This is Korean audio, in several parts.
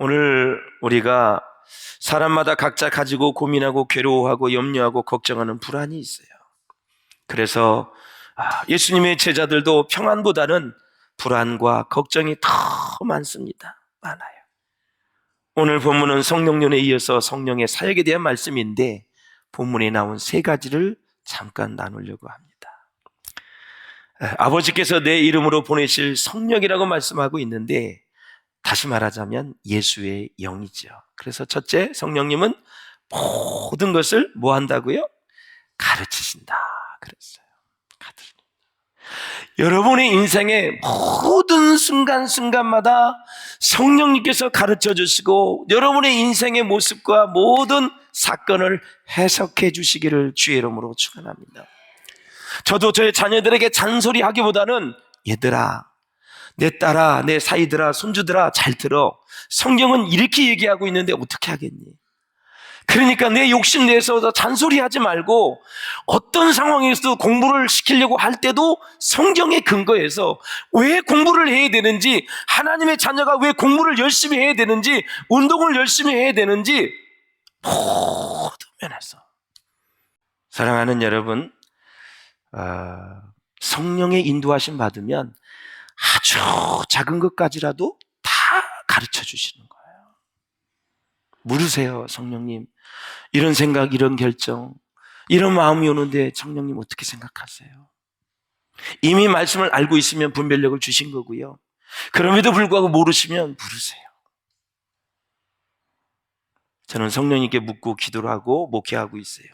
오늘 우리가 사람마다 각자 가지고 고민하고 괴로워하고 염려하고 걱정하는 불안이 있어요. 그래서 예수님의 제자들도 평안보다는 불안과 걱정이 더 많습니다. 많아요. 오늘 본문은 성령론에 이어서 성령의 사역에 대한 말씀인데 본문에 나온 세 가지를 잠깐 나누려고 합니다. 아버지께서 내 이름으로 보내실 성령이라고 말씀하고 있는데 다시 말하자면 예수의 영이죠. 그래서 첫째, 성령님은 모든 것을 뭐 한다고요? 가르치신다 그랬어요. 여러분의 인생의 모든 순간순간마다 성령님께서 가르쳐 주시고 여러분의 인생의 모습과 모든 사건을 해석해 주시기를 주의 이름으로 축원합니다. 저도 저의 자녀들에게 잔소리하기보다는 얘들아, 내 딸아, 내 사이들아, 손주들아 잘 들어. 성경은 이렇게 얘기하고 있는데 어떻게 하겠니? 그러니까 내 욕심 내서 잔소리하지 말고 어떤 상황에서도 공부를 시키려고 할 때도 성경의 근거에서 왜 공부를 해야 되는지, 하나님의 자녀가 왜 공부를 열심히 해야 되는지, 운동을 열심히 해야 되는지 모든 면에서. 사랑하는 여러분, 성령의 인도하심 받으면 아주 작은 것까지라도 다 가르쳐 주시는 거예요. 물으세요. 성령님, 이런 생각, 이런 결정, 이런 마음이 오는데 성령님 어떻게 생각하세요? 이미 말씀을 알고 있으면 분별력을 주신 거고요. 그럼에도 불구하고 모르시면 물으세요. 저는 성령님께 묻고 기도를 하고 목회하고 있어요.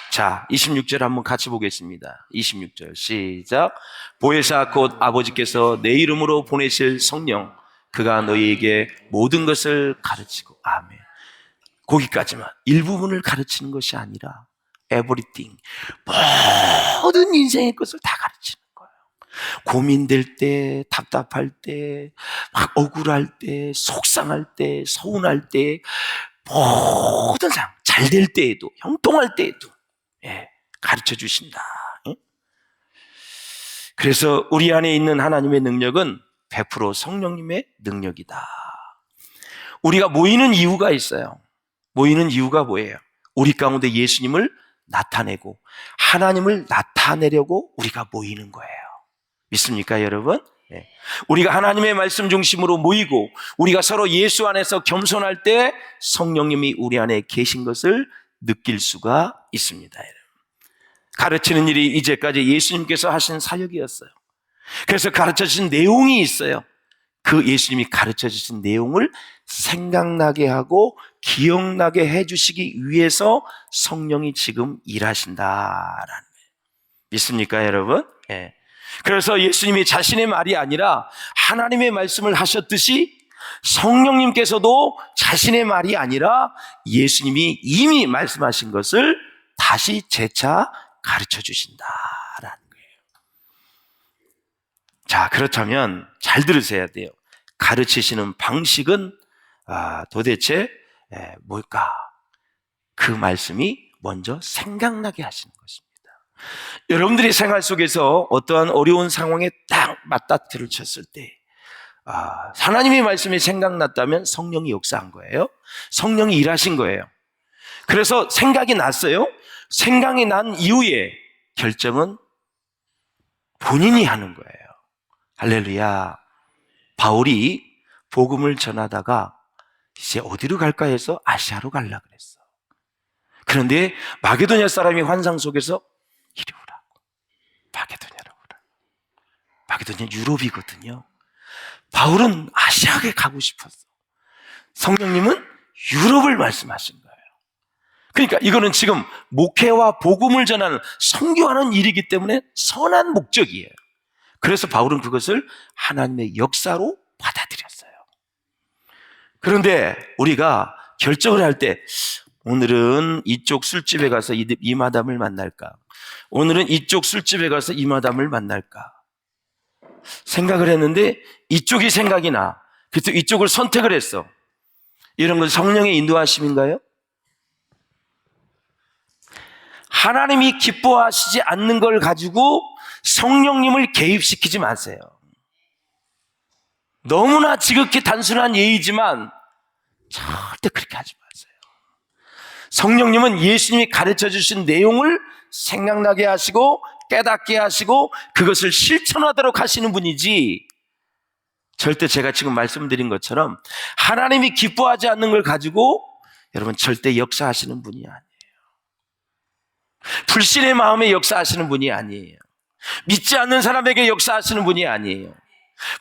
자, 26절 한번 같이 보겠습니다. 26절 시작. 보혜사 곧 아버지께서 내 이름으로 보내실 성령, 그가 너희에게 모든 것을 가르치고. 아멘. 거기까지만. 일부분을 가르치는 것이 아니라 everything, 모든 인생의 것을 다 가르치는 거예요. 고민될 때, 답답할 때, 막 억울할 때, 속상할 때, 서운할 때, 모든 상황, 잘 될 때에도, 형통할 때에도 가르쳐 주신다. 그래서 우리 안에 있는 하나님의 능력은 100% 성령님의 능력이다. 우리가 모이는 이유가 있어요. 모이는 이유가 뭐예요? 우리 가운데 예수님을 나타내고 하나님을 나타내려고 우리가 모이는 거예요. 믿습니까, 여러분? 우리가 하나님의 말씀 중심으로 모이고 우리가 서로 예수 안에서 겸손할 때 성령님이 우리 안에 계신 것을 느낄 수가 있습니다. 가르치는 일이 이제까지 예수님께서 하신 사역이었어요. 그래서 가르쳐 주신 내용이 있어요. 그 예수님이 가르쳐 주신 내용을 생각나게 하고 기억나게 해주시기 위해서 성령이 지금 일하신다라는 거예요. 믿습니까, 여러분? 그래서 예수님이 자신의 말이 아니라 하나님의 말씀을 하셨듯이 성령님께서도 자신의 말이 아니라 예수님이 이미 말씀하신 것을 다시 재차 가르쳐 주신다라는 거예요. 자, 그렇다면 잘 들으셔야 돼요. 가르치시는 방식은 도대체 뭘까? 그 말씀이 먼저 생각나게 하시는 것입니다. 여러분들의 생활 속에서 어떠한 어려운 상황에 딱 맞닥뜨려 쳤을 때 하나님의 말씀이 생각났다면 성령이 역사한 거예요. 성령이 일하신 거예요. 그래서 생각이 났어요. 생각이 난 이후에 결정은 본인이 하는 거예요. 할렐루야. 바울이 복음을 전하다가 이제 어디로 갈까 해서 아시아로 가려고 그랬어. 그런데 마게도냐 사람이 환상 속에서 이리 오라고. 마게도냐로 오라. 마게도냐 유럽이거든요. 바울은 아시아에 가고 싶었어. 성령님은 유럽을 말씀하신 거예요. 그러니까 이거는 지금 목회와 복음을 전하는, 선교하는 일이기 때문에 선한 목적이에요. 그래서 바울은 그것을 하나님의 역사로 받아들였어요. 그런데 우리가 결정을 할 때 오늘은 이쪽 술집에 가서 이 마담을 만날까? 오늘은 이쪽 술집에 가서 이 마담을 만날까? 생각을 했는데 이쪽이 생각이 나. 그래서 이쪽을 선택을 했어. 이런 건 성령의 인도하심인가요? 하나님이 기뻐하시지 않는 걸 가지고 성령님을 개입시키지 마세요. 너무나 지극히 단순한 예의지만 절대 그렇게 하지 마세요. 성령님은 예수님이 가르쳐 주신 내용을 생각나게 하시고 깨닫게 하시고 그것을 실천하도록 하시는 분이지, 절대 제가 지금 말씀드린 것처럼 하나님이 기뻐하지 않는 걸 가지고 여러분 절대 역사하시는 분이 아니에요. 불신의 마음에 역사하시는 분이 아니에요. 믿지 않는 사람에게 역사하시는 분이 아니에요.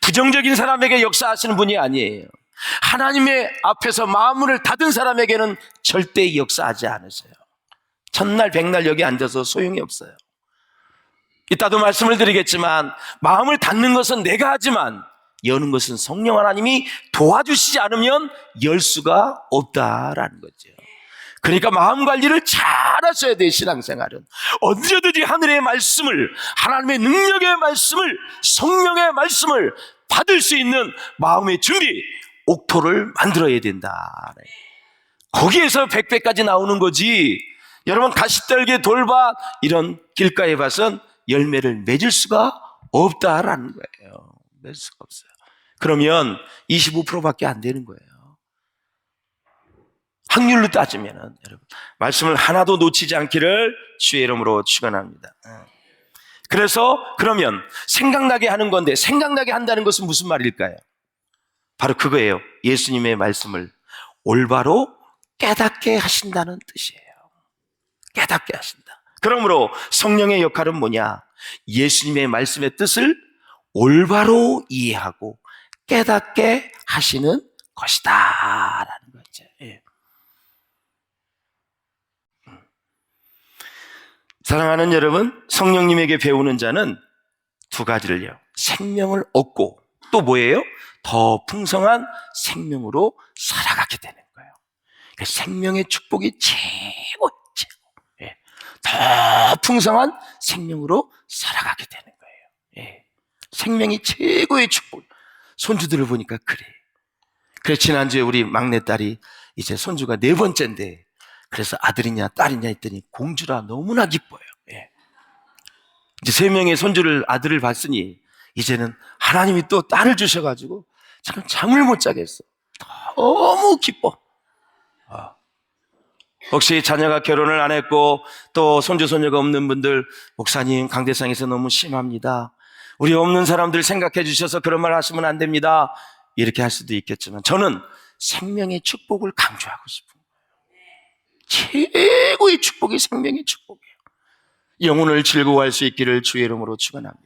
부정적인 사람에게 역사하시는 분이 아니에요. 하나님의 앞에서 마음을 닫은 사람에게는 절대 역사하지 않으세요. 첫날 백날 여기 앉아서 소용이 없어요. 이따도 말씀을 드리겠지만 마음을 닫는 것은 내가 하지만 여는 것은 성령 하나님이 도와주시지 않으면 열 수가 없다라는 거죠. 그러니까 마음 관리를 잘 하셔야 돼요. 신앙생활은 언제든지 하늘의 말씀을, 하나님의 능력의 말씀을, 성령의 말씀을 받을 수 있는 마음의 준비, 옥토를 만들어야 된다. 거기에서 백배까지 나오는 거지, 여러분 가시떨기, 돌밭 이런 길가의 밭은 열매를 맺을 수가 없다라는 거예요. 맺을 수가 없어요. 그러면 25%밖에 안 되는 거예요. 확률로 따지면은. 여러분 말씀을 하나도 놓치지 않기를 주의 이름으로 축원합니다. 그래서 그러면 생각나게 하는 건데, 생각나게 한다는 것은 무슨 말일까요? 바로 그거예요. 예수님의 말씀을 올바로 깨닫게 하신다는 뜻이에요. 깨닫게 하신다. 그러므로 성령의 역할은 뭐냐? 예수님의 말씀의 뜻을 올바로 이해하고 깨닫게 하시는 것이다 라는 거죠. 예. 사랑하는 여러분, 성령님에게 배우는 자는 두 가지를요, 생명을 얻고 또 뭐예요? 더 풍성한 생명으로 살아가게 되는 거예요. 생명의 축복이 최고. 예. 더 풍성한 생명으로 살아가게 되는 거예요. 예. 생명이 최고의 축복. 손주들을 보니까 그래. 그래서 지난주에 우리 막내딸이 이제 손주가 4번째인데, 그래서 아들이냐 딸이냐 했더니 공주라 너무나 기뻐요. 예. 이제 3명의 손주를, 아들을 봤으니 이제는 하나님이 또 딸을 주셔가지고 참 잠을 못 자겠어. 너무 기뻐. 혹시 자녀가 결혼을 안 했고 또 손주 손녀가 없는 분들, 목사님 강대상에서 너무 심합니다, 우리 없는 사람들 생각해 주셔서 그런 말 하시면 안 됩니다, 이렇게 할 수도 있겠지만 저는 생명의 축복을 강조하고 싶은 거예요. 최고의 축복이 생명의 축복이에요. 영혼을 즐거워할 수 있기를 주의 이름으로 축원합니다.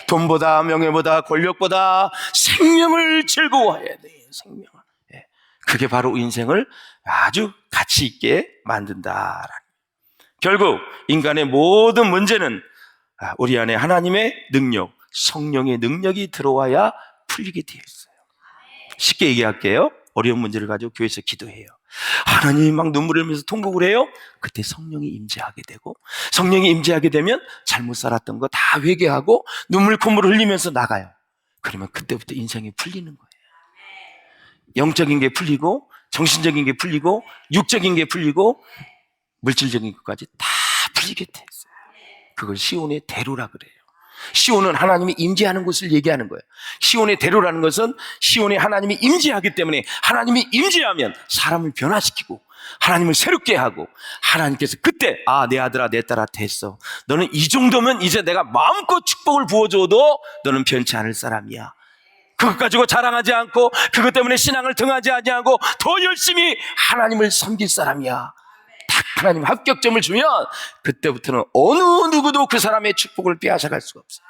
돈보다 명예보다 권력보다 생명을 즐거워해야 돼요. 생명을. 예. 그게 바로 인생을 아주 가치 있게 만든다. 결국 인간의 모든 문제는 우리 안에 하나님의 능력, 성령의 능력이 들어와야 풀리게 되어 있어요. 쉽게 얘기할게요. 어려운 문제를 가지고 교회에서 기도해요. 하나님이 막 눈물을 흘리면서 통곡을 해요. 그때 성령이 임재하게 되고, 성령이 임재하게 되면 잘못 살았던 거 다 회개하고 눈물 콧물을 흘리면서 나가요. 그러면 그때부터 인생이 풀리는 거예요. 영적인 게 풀리고 정신적인 게 풀리고 육적인 게 풀리고 물질적인 것까지 다 풀리게 돼 있어요. 그걸 시온의 대로라 그래요. 시온은 하나님이 임재하는 곳을 얘기하는 거예요. 시온의 대로라는 것은 시온에 하나님이 임재하기 때문에, 하나님이 임재하면 사람을 변화시키고 하나님을 새롭게 하고, 하나님께서 그때 내 아들아 내 딸아 됐어, 너는 이 정도면 이제 내가 마음껏 축복을 부어줘도 너는 변치 않을 사람이야. 그것 가지고 자랑하지 않고 그것 때문에 신앙을 등하지 않고 더 열심히 하나님을 섬길 사람이야. 딱 하나님 합격점을 주면 그때부터는 어느 누구도 그 사람의 축복을 빼앗아갈 수가 없어요.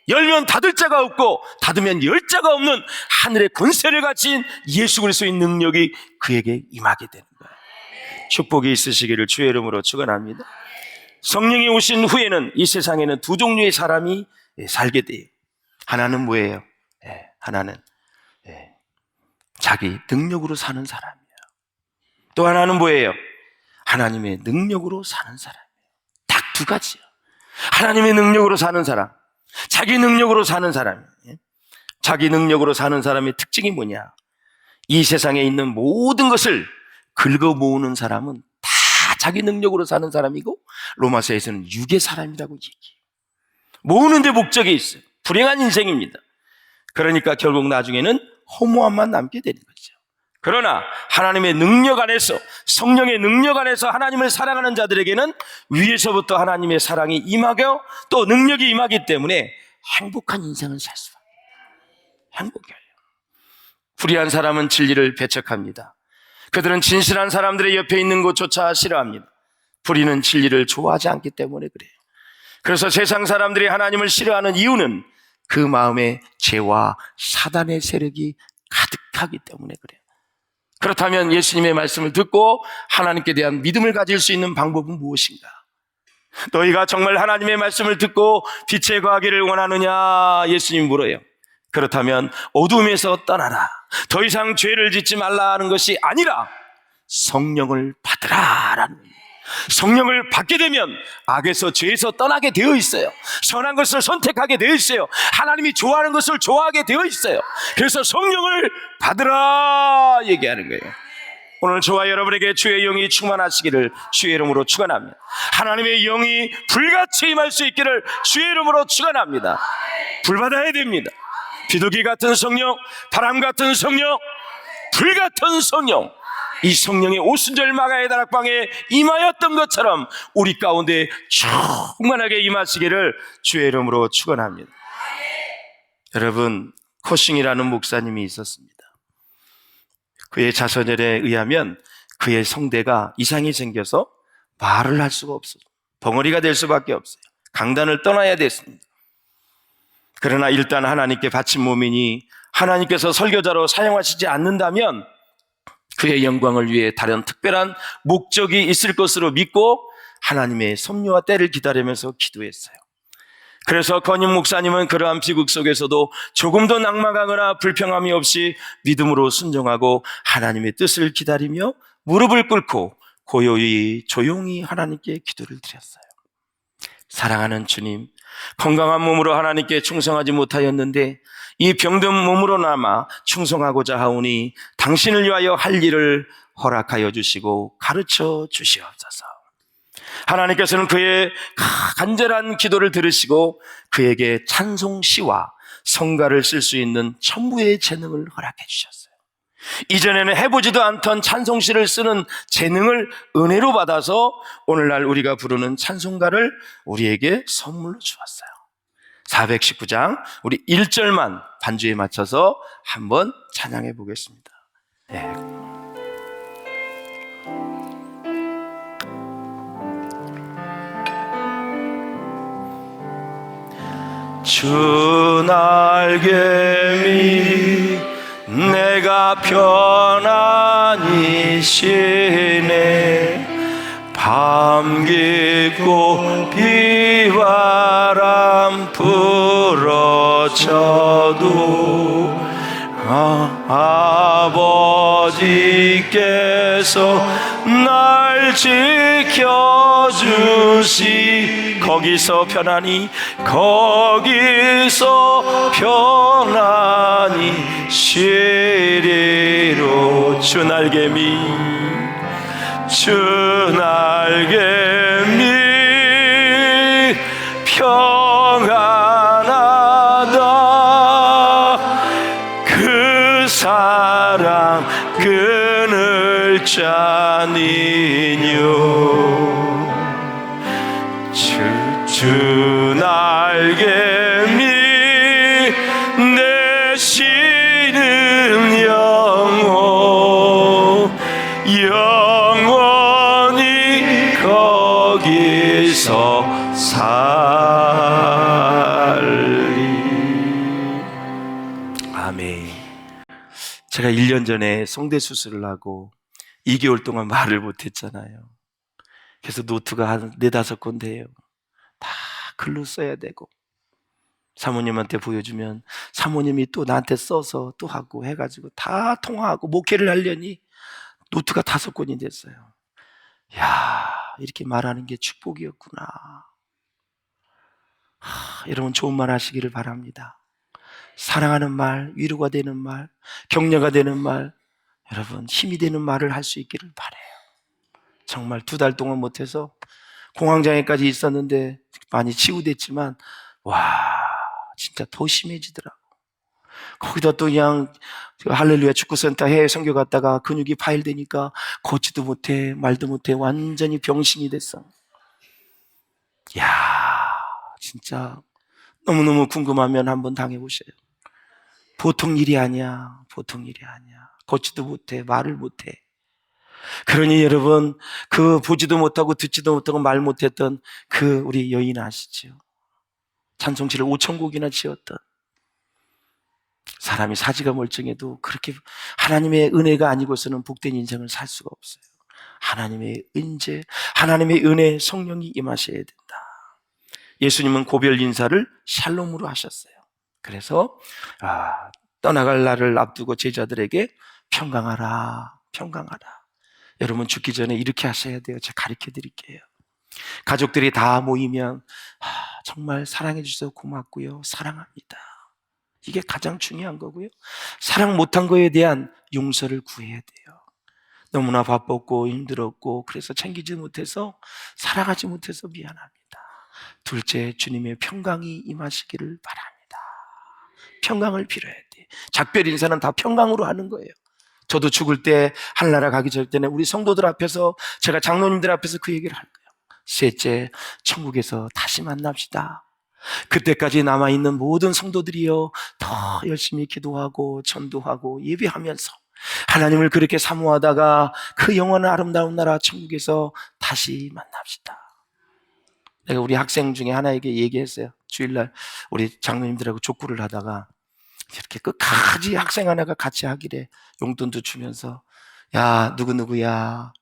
열면 닫을 자가 없고 닫으면 열 자가 없는 하늘의 권세를 가진 예수 그리스도의 능력이 그에게 임하게 되는 거예요. 축복이 있으시기를 주의 이름으로 축원합니다. 성령이 오신 후에는 이 세상에는 두 종류의 사람이 살게 돼요. 하나는 뭐예요? 하나는 자기 능력으로 사는 사람이에요. 또 하나는 뭐예요? 하나님의 능력으로 사는 사람이에요. 딱 두 가지요. 하나님의 능력으로 사는 사람, 자기 능력으로 사는 사람. 자기 능력으로 사는 사람의 특징이 뭐냐? 이 세상에 있는 모든 것을 긁어 모으는 사람은 다 자기 능력으로 사는 사람이고, 로마서에서는 육의 사람이라고 얘기해요. 모으는 데 목적이 있어요. 불행한 인생입니다. 그러니까 결국 나중에는 허무함만 남게 되는 거죠. 그러나 하나님의 능력 안에서, 성령의 능력 안에서 하나님을 사랑하는 자들에게는 위에서부터 하나님의 사랑이 임하고 또 능력이 임하기 때문에 행복한 인생을 살 수가 있어요. 행복해요. 불의한 사람은 진리를 배척합니다. 그들은 진실한 사람들의 옆에 있는 것조차 싫어합니다. 불의는 진리를 좋아하지 않기 때문에 그래요. 그래서 세상 사람들이 하나님을 싫어하는 이유는 그 마음에 죄와 사단의 세력이 가득하기 때문에 그래요. 그렇다면 예수님의 말씀을 듣고 하나님께 대한 믿음을 가질 수 있는 방법은 무엇인가? 너희가 정말 하나님의 말씀을 듣고 빛에 거하기를 원하느냐? 예수님 물어요. 그렇다면 어둠에서 떠나라. 더 이상 죄를 짓지 말라는 것이 아니라 성령을 받으라라는 거예요. 성령을 받게 되면 악에서, 죄에서 떠나게 되어 있어요. 선한 것을 선택하게 되어 있어요. 하나님이 좋아하는 것을 좋아하게 되어 있어요. 그래서 성령을 받으라 얘기하는 거예요. 오늘 저와 여러분에게 주의 영이 충만하시기를 주의 이름으로 축원합니다. 하나님의 영이 불같이 임할 수 있기를 주의 이름으로 축원합니다. 불받아야 됩니다. 비둘기 같은 성령, 바람 같은 성령, 불 같은 성령, 이 성령의 오순절 마가의 다락방에 임하였던 것처럼 우리 가운데 충만하게 임하시기를 주의 이름으로 축원합니다. 여러분, 코싱이라는 목사님이 있었습니다. 그의 자서전에 의하면 그의 성대가 이상이 생겨서 말을 할 수가 없어요. 벙어리가 될 수밖에 없어요. 강단을 떠나야 됐습니다. 그러나 일단 하나님께 바친 몸이니 하나님께서 설교자로 사용하시지 않는다면 그의 영광을 위해 다른 특별한 목적이 있을 것으로 믿고 하나님의 섭리와 때를 기다리면서 기도했어요. 그래서 건임 목사님은 그러한 비극 속에서도 조금도 낙망하거나 불평함이 없이 믿음으로 순종하고 하나님의 뜻을 기다리며 무릎을 꿇고 고요히 조용히 하나님께 기도를 드렸어요. 사랑하는 주님, 건강한 몸으로 하나님께 충성하지 못하였는데 이 병든 몸으로 남아 충성하고자 하오니 당신을 위하여 할 일을 허락하여 주시고 가르쳐 주시옵소서. 하나님께서는 그의 간절한 기도를 들으시고 그에게 찬송시와 성가를 쓸 수 있는 천부의 재능을 허락해 주셨어요. 이전에는 해보지도 않던 찬송시를 쓰는 재능을 은혜로 받아서 오늘날 우리가 부르는 찬송가를 우리에게 선물로 주었어요. 419장 우리 1절만 반주에 맞춰서 한번 찬양해 보겠습니다. 네. 주 날개미 내가 편안히 쉬네. 밤 깊고 비바람 불어쳐도 아버지께서 날 지켜주시. 거기서 편안히 쉬리로. 주 날개미 평안하다. 그 사랑 끊을 자니뇨. 주 날개미 내쉬는 영원히 거기서 살리. 아멘. 제가 1년 전에 성대 수술을 하고 2개월 동안 말을 못했잖아요. 그래서 노트가 한 4-5권 돼요. 다 글로 써야 되고 사모님한테 보여주면 사모님이 또 나한테 써서 또 하고 해가지고 다 통화하고 목회를 하려니 노트가 5권이 됐어요. 야, 이렇게 말하는 게 축복이었구나. 여러분 좋은 말 하시기를 바랍니다. 사랑하는 말, 위로가 되는 말, 격려가 되는 말, 여러분 힘이 되는 말을 할 수 있기를 바라요. 정말 2달 동안 못해서 공황장애까지 있었는데 많이 치유됐지만 와 진짜 더 심해지더라고. 거기다 또 그냥 할렐루야 축구센터 해외 선교 갔다가 근육이 파열되니까 걷지도 못해 말도 못해 완전히 병신이 됐어. 야, 진짜 너무너무 궁금하면 한번 당해보세요. 보통 일이 아니야. 보통 일이 아니야. 걷지도 못해 말을 못해. 그러니 여러분, 그 보지도 못하고 듣지도 못하고 말 못했던 그 우리 여인 아시죠? 찬송지를 5,000곡이나 지었던 사람이 사지가 멀쩡해도 그렇게 하나님의 은혜가 아니고서는 복된 인생을 살 수가 없어요. 하나님의 은재, 하나님의 은혜, 성령이 임하셔야 된다. 예수님은 고별 인사를 샬롬으로 하셨어요. 그래서 떠나갈 날을 앞두고 제자들에게 평강하라, 평강하라. 여러분 죽기 전에 이렇게 하셔야 돼요. 제가 가르쳐 드릴게요. 가족들이 다 모이면 정말 사랑해 주셔서 고맙고요, 사랑합니다. 이게 가장 중요한 거고요. 사랑 못한 거에 대한 용서를 구해야 돼요. 너무나 바빴고 힘들었고 그래서 챙기지 못해서 살아가지 못해서 미안합니다. 둘째, 주님의 평강이 임하시기를 바랍니다. 평강을 빌어야 돼. 작별 인사는 다 평강으로 하는 거예요. 저도 죽을 때 하늘나라 가기 전에는 우리 성도들 앞에서, 제가 장로님들 앞에서 그 얘기를 할 거예요. 셋째, 천국에서 다시 만납시다. 그때까지 남아있는 모든 성도들이요, 더 열심히 기도하고 전도하고 예배하면서 하나님을 그렇게 사모하다가 그 영원한 아름다운 나라 천국에서 다시 만납시다. 내가 우리 학생 중에 하나에게 얘기했어요. 주일날 우리 장로님들하고 족구를 하다가 이렇게 끝까지 학생 하나가 같이 하길래 용돈도 주면서, 야, 누구누구야,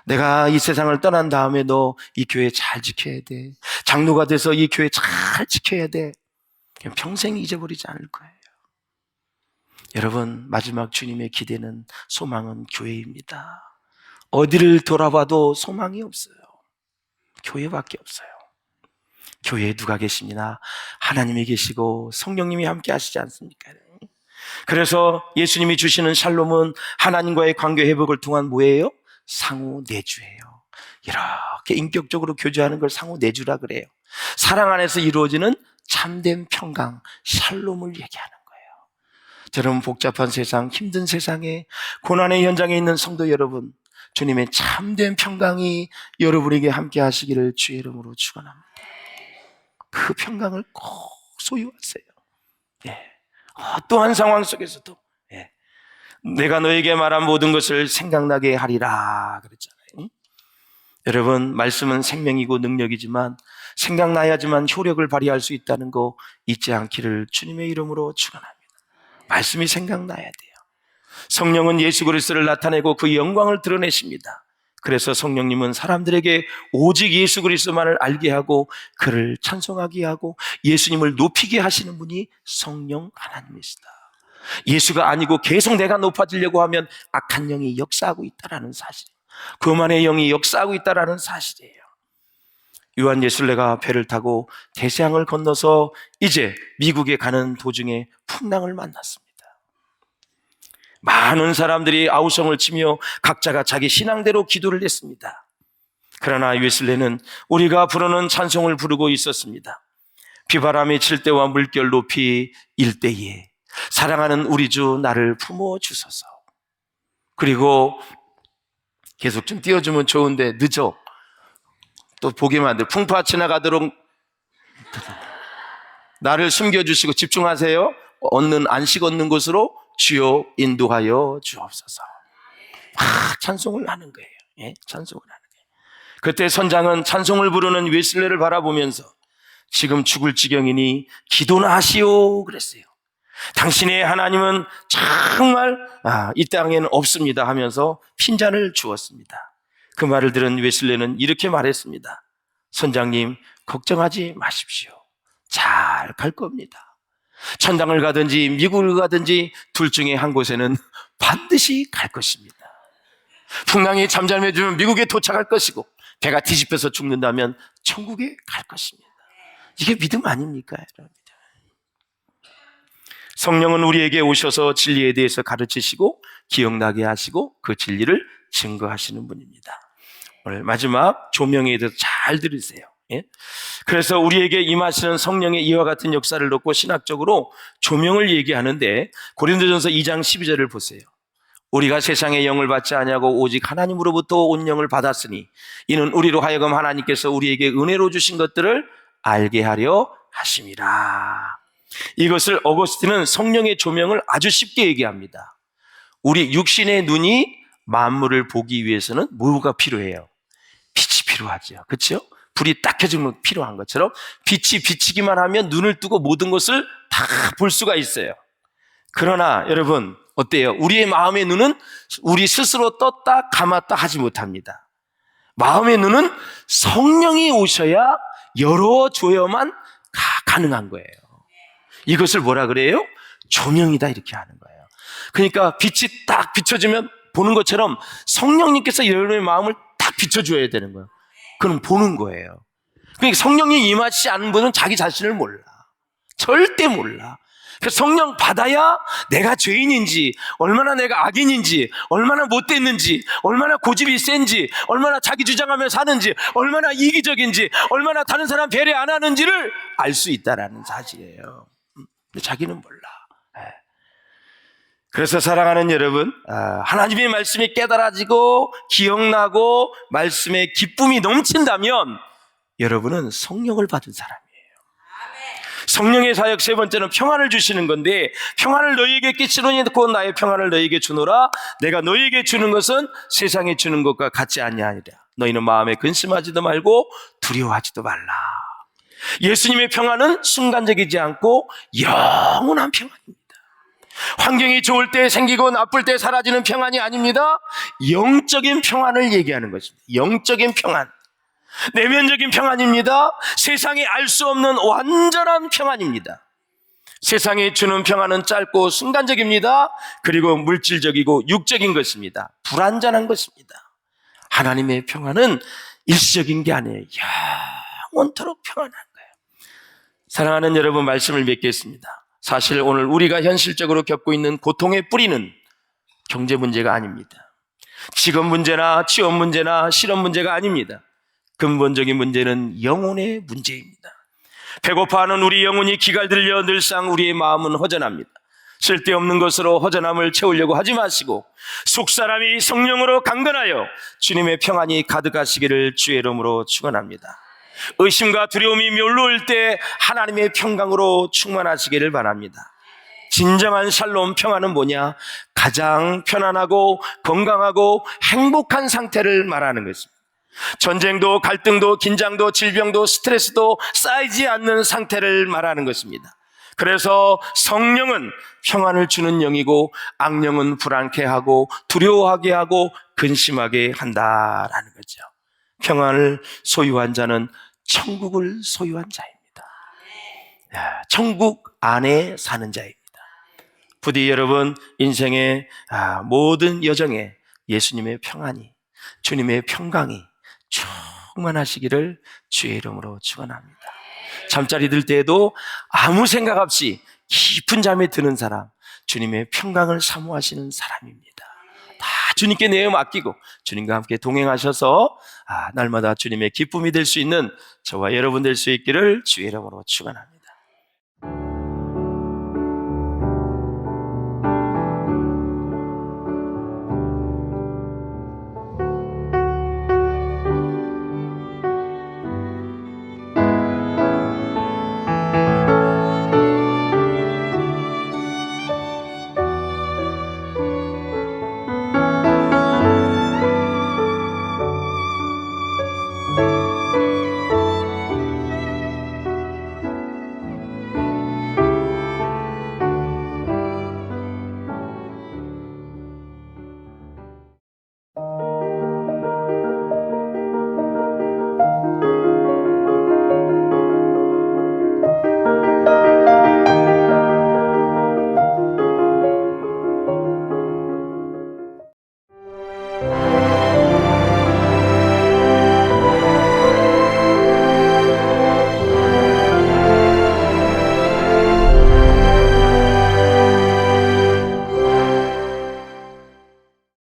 내가 이 세상을 떠난 다음에 너 이 교회 잘 지켜야 돼. 장로가 돼서 이 교회 잘 지켜야 돼. 평생 잊어버리지 않을 거예요. 여러분, 마지막 주님의 기대는, 소망은 교회입니다. 어디를 돌아봐도 소망이 없어요. 교회밖에 없어요. 교회에 누가 계십니다. 하나님이 계시고 성령님이 함께 하시지 않습니까? 그래서 예수님이 주시는 샬롬은 하나님과의 관계 회복을 통한 뭐예요? 상호 내주예요. 이렇게 인격적으로 교제하는 걸 상호 내주라 그래요. 사랑 안에서 이루어지는 참된 평강, 샬롬을 얘기하는 거예요. 저는 복잡한 세상, 힘든 세상에, 고난의 현장에 있는 성도 여러분, 주님의 참된 평강이 여러분에게 함께 하시기를 주의 이름으로 축원합니다. 그 평강을 꼭 소유하세요. 예. 어떠한 상황 속에서도, 예, 내가 너에게 말한 모든 것을 생각나게 하리라 그랬잖아요. 여러분, 말씀은 생명이고 능력이지만 생각나야지만 효력을 발휘할 수 있다는 거 잊지 않기를 주님의 이름으로 축원합니다. 말씀이 생각나야 돼요. 성령은 예수 그리스도를 나타내고 그 영광을 드러내십니다. 그래서 성령님은 사람들에게 오직 예수 그리스도만을 알게 하고 그를 찬송하게 하고 예수님을 높이게 하시는 분이 성령 하나님이시다. 예수가 아니고 계속 내가 높아지려고 하면 악한 영이 역사하고 있다는 사실이에요. 교만의 영이 역사하고 있다는 사실이에요. 요한 예술래가 배를 타고 대서양을 건너서 이제 미국에 가는 도중에 풍랑을 만났습니다. 많은 사람들이 아우성을 치며 각자가 자기 신앙대로 기도를 했습니다. 그러나 웨슬레는 우리가 부르는 찬송을 부르고 있었습니다. 비바람이 칠 때와 물결 높이 일 때에 사랑하는 우리 주 나를 품어주소서. 그리고 계속 좀 띄워주면 좋은데 늦어. 또 보기만 안 돼. 풍파 지나가도록 나를 숨겨주시고 집중하세요. 안식 얻는 곳으로 주여 인도하여 주옵소서. 찬송을 하는 거예요. 예? 찬송을 하는 거예요. 그때 선장은 찬송을 부르는 웨슬레를 바라보면서 지금 죽을 지경이니 기도나 하시오 그랬어요. 당신의 하나님은 정말 이 땅에는 없습니다 하면서 핀잔을 주었습니다. 그 말을 들은 웨슬레는 이렇게 말했습니다. 선장님, 걱정하지 마십시오. 잘 갈 겁니다. 천당을 가든지 미국을 가든지 둘 중에 한 곳에는 반드시 갈 것입니다. 풍랑이 잠잠해지면 미국에 도착할 것이고 배가 뒤집혀서 죽는다면 천국에 갈 것입니다. 이게 믿음 아닙니까, 여러분? 성령은 우리에게 오셔서 진리에 대해서 가르치시고 기억나게 하시고 그 진리를 증거하시는 분입니다. 오늘 마지막 조명에 대해서 잘 들으세요. 예? 그래서 우리에게 임하시는 성령의 이와 같은 역사를 놓고 신학적으로 조명을 얘기하는데 고린도전서 2장 12절을 보세요. 우리가 세상의 영을 받지 아니하고 오직 하나님으로부터 온 영을 받았으니 이는 우리로 하여금 하나님께서 우리에게 은혜로 주신 것들을 알게 하려 하심이라. 이것을 어거스틴은 성령의 조명을 아주 쉽게 얘기합니다. 우리 육신의 눈이 만물을 보기 위해서는 뭐가 필요해요? 빛이 필요하죠. 그렇죠? 불이 딱 켜지면 필요한 것처럼 빛이 비치기만 하면 눈을 뜨고 모든 것을 다 볼 수가 있어요. 그러나 여러분 어때요? 우리의 마음의 눈은 우리 스스로 떴다 감았다 하지 못합니다. 마음의 눈은 성령이 오셔야 열어줘야만 가능한 거예요. 이것을 뭐라 그래요? 조명이다 이렇게 하는 거예요. 그러니까 빛이 딱 비춰지면 보는 것처럼 성령님께서 여러분의 마음을 딱 비춰줘야 되는 거예요. 그럼 보는 거예요. 그러니까 성령이 임하지 않은 분은 자기 자신을 몰라. 절대 몰라. 그래서 성령 받아야 내가 죄인인지, 얼마나 내가 악인인지, 얼마나 못됐는지, 얼마나 고집이 센지, 얼마나 자기 주장하며 사는지, 얼마나 이기적인지, 얼마나 다른 사람 배려 안 하는지를 알 수 있다라는 사실이에요. 근데 자기는 몰라. 그래서 사랑하는 여러분, 하나님의 말씀이 깨달아지고 기억나고 말씀의 기쁨이 넘친다면 여러분은 성령을 받은 사람이에요. 성령의 사역 세 번째는 평안을 주시는 건데, 평안을 너희에게 끼치노니 곧 나의 평안을 너희에게 주노라. 내가 너희에게 주는 것은 세상에 주는 것과 같지 아니하니라. 너희는 마음에 근심하지도 말고 두려워하지도 말라. 예수님의 평안은 순간적이지 않고 영원한 평안입니다. 환경이 좋을 때 생기고 나쁠 때 사라지는 평안이 아닙니다. 영적인 평안을 얘기하는 것입니다. 영적인 평안, 내면적인 평안입니다. 세상에 알 수 없는 완전한 평안입니다. 세상이 주는 평안은 짧고 순간적입니다. 그리고 물질적이고 육적인 것입니다. 불완전한 것입니다. 하나님의 평안은 일시적인 게 아니에요. 영원토록 평안한 거예요. 사랑하는 여러분, 말씀을 맺겠습니다. 사실 오늘 우리가 현실적으로 겪고 있는 고통의 뿌리는 경제 문제가 아닙니다. 직업 문제나 취업 문제나 실업 문제가 아닙니다. 근본적인 문제는 영혼의 문제입니다. 배고파하는 우리 영혼이 기갈 들려 늘상 우리의 마음은 허전합니다. 쓸데없는 것으로 허전함을 채우려고 하지 마시고 속사람이 성령으로 강건하여 주님의 평안이 가득하시기를 주의 이름으로 축원합니다. 의심과 두려움이 몰려올 때 하나님의 평강으로 충만하시기를 바랍니다. 진정한 샬롬 평안은 뭐냐? 가장 편안하고 건강하고 행복한 상태를 말하는 것입니다. 전쟁도 갈등도 긴장도 질병도 스트레스도 쌓이지 않는 상태를 말하는 것입니다. 그래서 성령은 평안을 주는 영이고 악령은 불안케 하고 두려워하게 하고 근심하게 한다라는 거죠. 평안을 소유한 자는 천국을 소유한 자입니다. 천국 안에 사는 자입니다. 부디 여러분 인생의 모든 여정에 예수님의 평안이, 주님의 평강이 충만하시기를 주의 이름으로 축원합니다. 잠자리 들 때에도 아무 생각 없이 깊은 잠에 드는 사람, 주님의 평강을 사모하시는 사람입니다. 다 주님께 내어 맡기고 주님과 함께 동행하셔서 날마다 주님의 기쁨이 될 수 있는 저와 여러분 될 수 있기를 주의 이름으로 축원합니다.